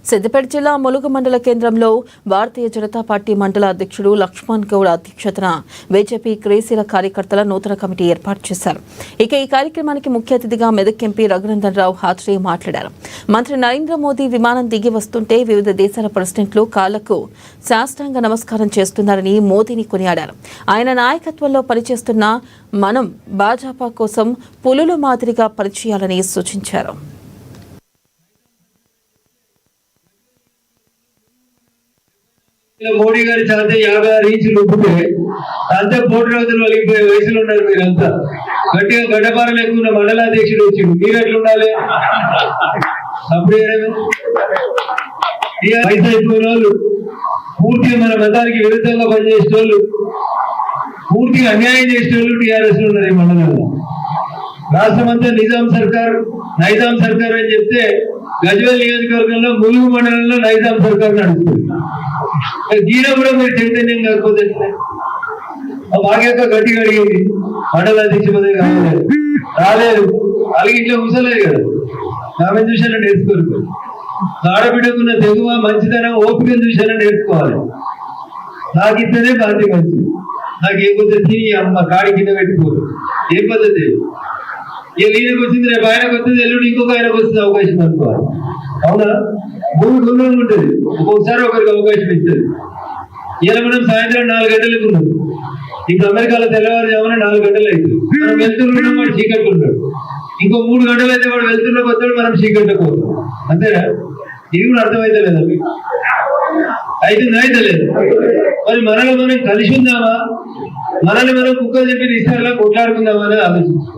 సిద్దిపేట జిల్లా ములుగు మండల కేంద్రంలో భారతీయ జనతా పార్టీ మండల అధ్యక్షుడు లక్ష్మణ్ గౌడ్ అధ్యక్షతన బీజేపీ క్రీసీల కార్యకర్తల నూతన కమిటీ ఏర్పాటు చేశారు. ఇక ఈ కార్యక్రమానికి ముఖ్య అతిథిగా మెదక్ ఎంపీ రఘునందన్ రావు హాజరై మాట్లాడారు. మంత్రి నరేంద్ర మోదీ విమానం దిగి వస్తుంటే వివిధ దేశాల ప్రెసిడెంట్లు కాళ్లకు సాష్టాంగ నమస్కారం చేస్తున్నారని మోదీని కొనియాడారు. ఆయన నాయకత్వంలో పనిచేస్తున్న మనం భాజపా కోసం పులుల మాదిరిగా పనిచేయాలని సూచించారు. మోడీ గారి చదివితే 56 ఇంచులు ఉప్పుతే అంతే పోటీ రోజులు వలిగిపోయే వయసులో ఉన్నారు. మీరంతా గట్టిగా గడ్డపారం ఎక్కువ మండలాధ్యక్షుడు వచ్చిండు. మీరు ఎట్లా ఉండాలి? అప్పుడే వయసు అయిపోయిన వాళ్ళు, పూర్తిగా మన మతానికి విరుద్ధంగా పనిచేసే వాళ్ళు, పూర్తిగా అన్యాయం చేసే వాళ్ళు టీఆర్ఎస్ లో ఉన్నారు ఈ మండలంలో. రాష్ట్రమంతా నిజాం సర్కార్ నైజాం సర్కార్ అని చెప్తే గజ్వేల్ నియోజకవర్గంలో ములుగు మండలంలో నైజాం సర్కార్ నడుస్తుంది. గీన కూడా మీరు చైతన్యం కాకపోతే బాగా గట్టిగా అడిగింది. మండల అధ్యక్ష పదవి కాలేదు, రాలేదు, అలాగే ఇంట్లో కూర్చోలేదు కదా. ఆమె చూసానో నేర్చుకోరు. ఆడబిడ్డకున్న తెగువ మంచిదనం ఓపికను చూసానో నేర్చుకోవాలి. నాకు ఇస్తేనే పార్టీ మంచిది. నాకు ఏ పద్ధతి అమ్మ కాడి కింద పెట్టుకోరు. ఏ పద్ధతి ఏ ఈయనకు వచ్చింది, రేపు ఆయనకు వస్తుంది, ఎల్లుండి ఇంకొక ఆయనకు వస్తుంది అవకాశం అనుకోవాలి. అవునా? 3 గుండెలు ఉంటుంది, ఒక్కొక్కసారి ఒకరికి అవకాశం ఇస్తుంది. ఇలా మనం సాయంత్రం 4 గంటలకు ఉన్నాం. ఇప్పుడు అమెరికాలో తెల్లవారుజామున 4 గంటలు అవుతుంది. మనం వెళ్తున్నాం, వాడు చీకట్లు ఉంటాడు. ఇంకో 3 గంటలు అయితే వాడు వెళ్తున్న కొత్తాడు, మనం చీకట్లకు పోతాం. అంతేనా? ఇది కూడా అర్థమైతే లేదా? అయితే లేదు. మరి మనలో మనం కలిసి ఉందామా, మనల్ని మనం కుక్క చెప్పి ఇస్తారా కొట్లాడుకుందామా అనేది ఆలోచించాం.